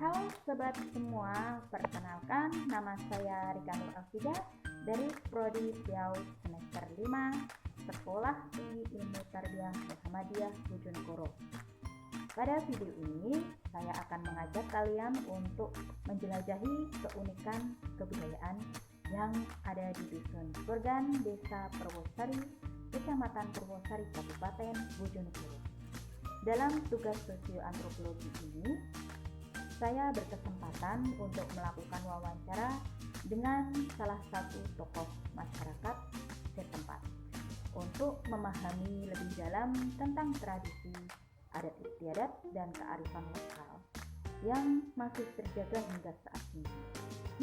Halo sobat semua, perkenalkan nama saya Rika Nur Afida dari Prodi Riau semester 5 Sekolah Tinggi Ilmu Tarbiyah Muhammadiyah Bojonegoro. Pada video ini saya akan mengajak kalian untuk menjelajahi keunikan kebudayaan yang ada di Dusun Kurgan, Desa Purwosari, Kecamatan Purwosari, Kabupaten Bojonegoro. Dalam tugas sosioantropologi ini, saya berkesempatan untuk melakukan wawancara dengan salah satu tokoh masyarakat setempat untuk memahami lebih dalam tentang tradisi, adat istiadat, dan kearifan lokal yang masih terjaga hingga saat ini.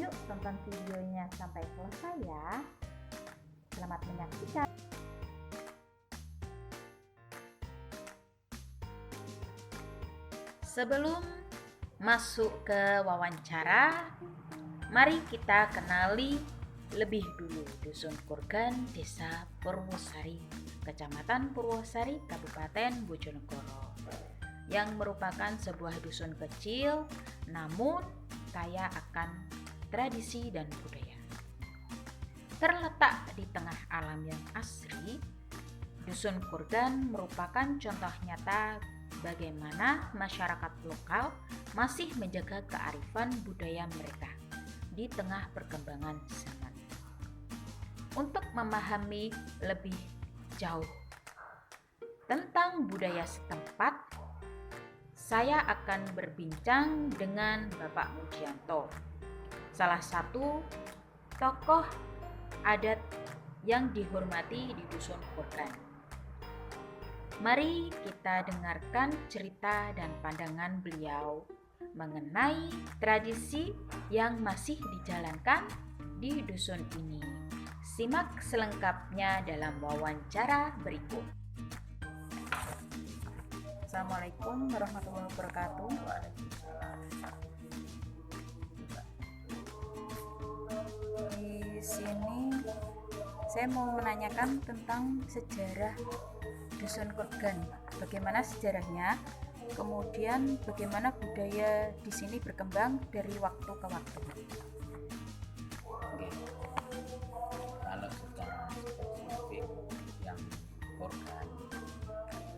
Yuk tonton videonya sampai selesai ya. Selamat menyaksikan. Sebelum masuk ke wawancara, mari kita kenali lebih dulu Dusun Kurgan, Desa Purwosari, Kecamatan Purwosari, Kabupaten Bojonegoro, yang merupakan sebuah dusun kecil namun kaya akan tradisi dan budaya. Terletak di tengah alam yang asri, Dusun Kurgan merupakan contoh nyata bagaimana masyarakat lokal masih menjaga kearifan budaya mereka di tengah perkembangan zaman. Untuk memahami lebih jauh tentang budaya setempat, saya akan berbincang dengan Bapak Mujianto, salah satu tokoh adat yang dihormati di Dusun Kurgan. Mari kita dengarkan cerita dan pandangan beliau mengenai tradisi yang masih dijalankan di dusun ini. Simak selengkapnya dalam wawancara berikut. Assalamualaikum warahmatullahi wabarakatuh. Di sini saya mau menanyakan tentang sejarah Dusun Kurgan, bagaimana sejarahnya, kemudian bagaimana budaya di sini berkembang dari waktu ke waktu. Oke. Kalau secara spesifik yang Kurgan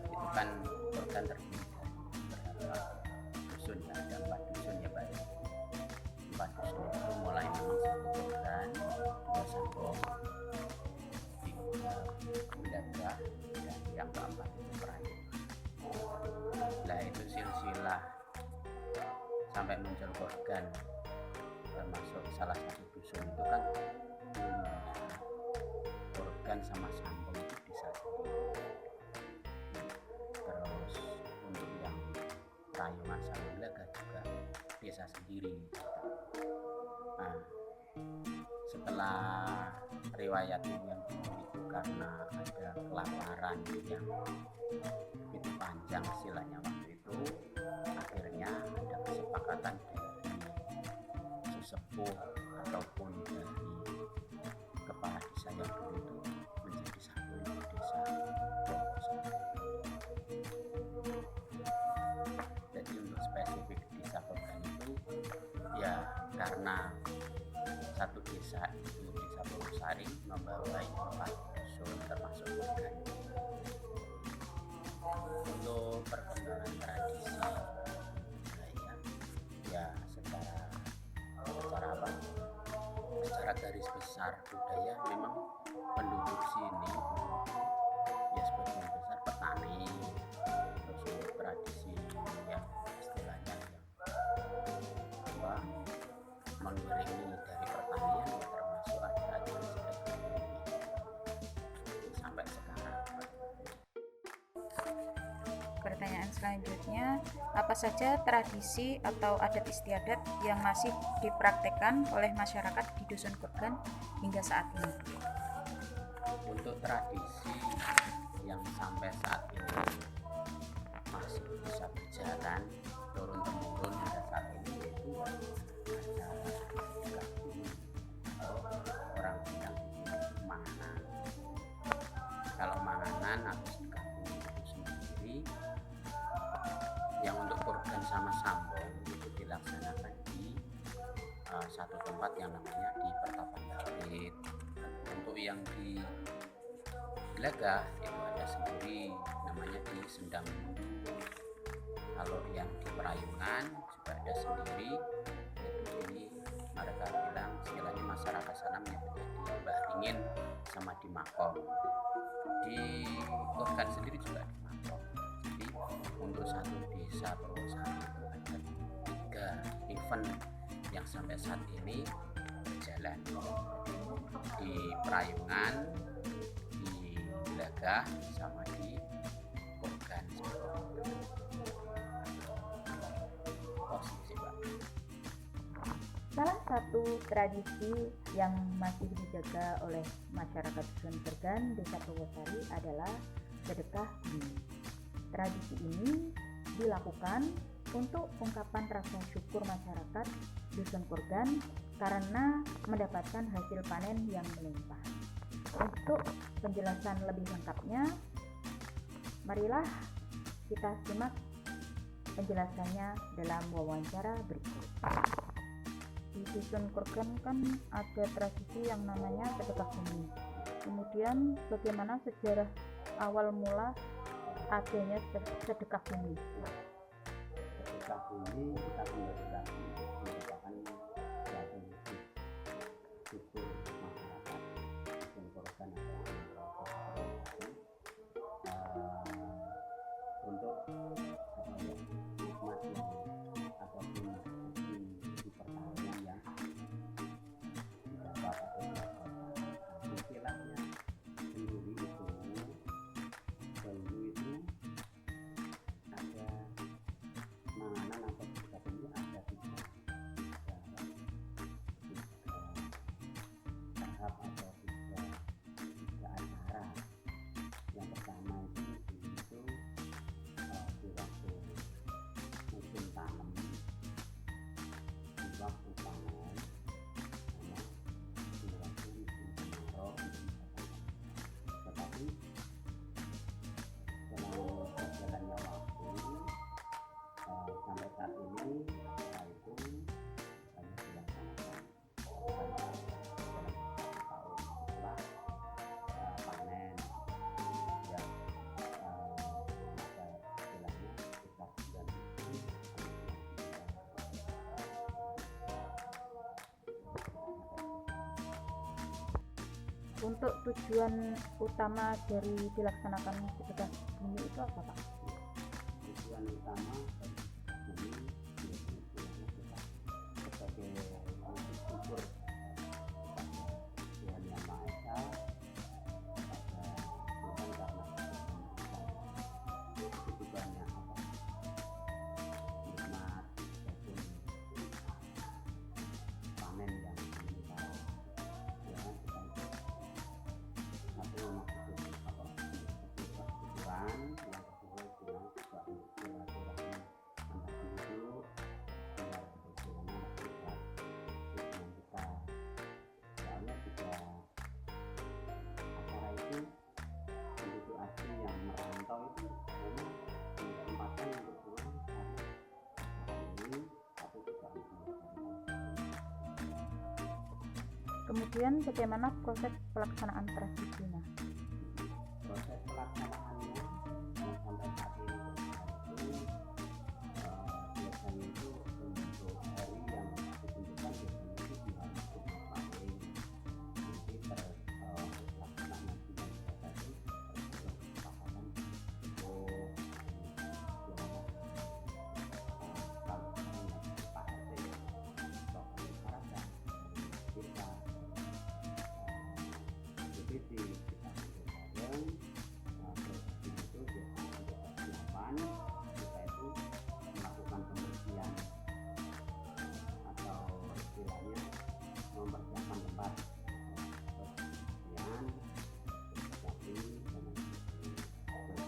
itu kan Kurgan terdiri dari beberapa dusun ya, ada 4 dusun ya Pak ya. 4 dusun itu mulai memang satu Kurgan, 2 Sambong, 3 Mendadak, dan yang keempat itu Perayu. Nah itu silsilah sampai muncul Kurgan, termasuk salah satu dusun itu kan Kurgan sama Sambong itu bisa sendiri. Terus untuk yang Perayu sama Mendadak juga desa sendiri. Nah, setelah riwayat yang dulu itu karena ada kelaparan yang begitu panjang istilahnya waktu itu, akhirnya ada kesepakatan dari sesepuh ataupun dari kepala desa yang dulu itu menjadi satu desa Purwosari. Jadi untuk spesifik desa Kurgan itu ya karena satu desa itu desa Purwosari membawai 4 dusun termasuk Kurgan. Untuk perkembangan tradisi budaya ya secara garis besar budaya memang penduduk sini ya sebagian besar petani, terus untuk tradisi yang istilahnya yang mengiringi dari pertanian ya termasuk ada tradisi agronomi sampai sekarang. Pertanyaan selanjutnya, apa saja tradisi atau adat istiadat yang masih dipraktekkan oleh masyarakat di Dusun Kurgan hingga saat ini? Untuk tradisi yang sampai saat ini masih bisa berjalan turun temurun hingga saat ini yaitu acara gabung atau orang bilang manganan. Kalau manganan atau gabung itu sendiri yang untuk Kurgan sama Sambong itu dilaksanakan satu tempat yang namanya di Pertapan Dalit. Untuk yang di Gelagah itu ada sendiri namanya di Sendang. Kalau yang di Perayungan juga ada sendiri, yaitu di mereka bilang istilahnya masyarakat sana menyebutnya di Baringin sama di Makom. Di Korgan sendiri juga di Makom. Jadi untuk satu desa Purwosari itu ada 3 event yang sampai saat ini berjalan, di Perayungan, di Gelagah, sama di Korgan. Salah satu tradisi yang masih dijaga oleh masyarakat Dusun Korgan Desa Purwosari adalah sedekah bumi. Tradisi ini dilakukan untuk ungkapan rasa syukur masyarakat Dusun Korgan karena mendapatkan hasil panen yang melimpah. Untuk penjelasan lebih lengkapnya, marilah kita simak penjelasannya dalam wawancara berikut. Di Dusun Korgan kan ada tradisi yang namanya sedekah bumi. Kemudian bagaimana sejarah awal mula adanya sedekah bumi? Sedekah bumi kita kembali lagi merupakan suatu syukur masyarakat Dusun Korgan untuk nikmat ataupun di pertanian yang didapat atau dilakukan. Istilahnya sendiri itu dahulu itu ada penanganan atau sedekah bumi ada tiga tahap atau tiga acara. Yang pertama itu di waktu musim tanam, di waktu panen, sama di waktu musim kemarau, tetapi dalam berjalannya waktu sampai saat ini setelah itu banyak dilaksanakan dalam 1 tahun setelah panen, ya ada istilahnya sekitar 9 Untuk tujuan utama dari dilaksanakan sedekah bumi itu apa, Pak? tujuan utama dari bumi istilahnya kita sebagai wujud syukur kepada Tuhan Yang Maha Esa, kepada Tuhan karena tujuannya apa? Nikmat ataupun panen yang melimpah. Ya, kita itu satu maksud apa? Syukuran, yang kedua bilang juga untuk silaturahmi antar penduduk, biar bagaimana kita hubungan kita. Soalnya juga acara itu penduduk asli yang merantau itu memang ditempatkan untuk pulang karena acara ini, tapi juga untuk Kemudian bagaimana proses pelaksanaan tradisinya? proses pelaksanaannya yang sampai saat ini berjalan itu biasanya itu untuk hari yang ditentukan biasanya itu di hari Jumat Paling. Nanti pelaksanaan nanti yang biasa itu tergantung kesepakatan untuk gimana kalau misalnya Pak RT tokoh masyarakat desa DPD kita kumpul bareng. Prosesnya itu biasanya untuk persiapan kita itu melakukan pembersihan atau istilahnya mempersiapkan tempat pembersihan, rapi dan lain sebagainya. Terus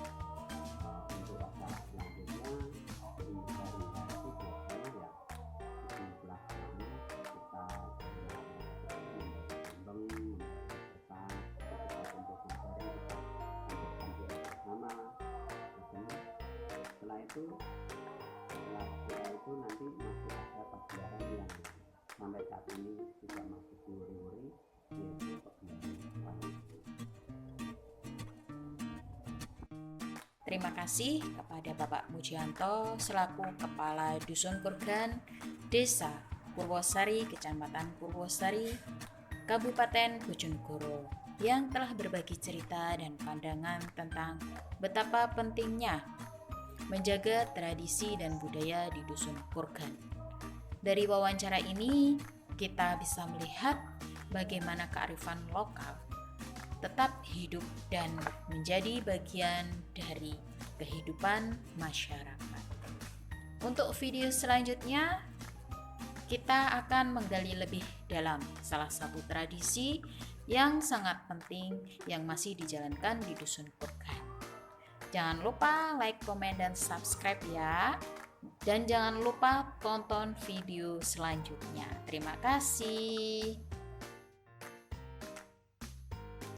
untuk acara selanjutnya di hari itu biasanya ya di pelaksanaannya kita memberi berkah, kita kumpul bareng, kita lanjutkan doa bersama. Biasanya setelah itu nanti masih ada pagelaran yang sampai saat ini juga masih diuri-uri, yaitu kebun wangi. Terima kasih kepada Bapak Mujianto selaku Kepala Dusun Kurgan, Desa Purwosari, Kecamatan Purwosari, Kabupaten Bojonegoro, yang telah berbagi cerita dan pandangan tentang betapa pentingnya menjaga tradisi dan budaya di Dusun Kurgan. Dari wawancara ini, kita bisa melihat bagaimana kearifan lokal tetap hidup dan menjadi bagian dari kehidupan masyarakat. Untuk video selanjutnya, kita akan menggali lebih dalam salah satu tradisi yang sangat penting yang masih dijalankan di Dusun Kurgan. Jangan lupa like, komen, dan subscribe ya. Dan jangan lupa tonton video selanjutnya. Terima kasih.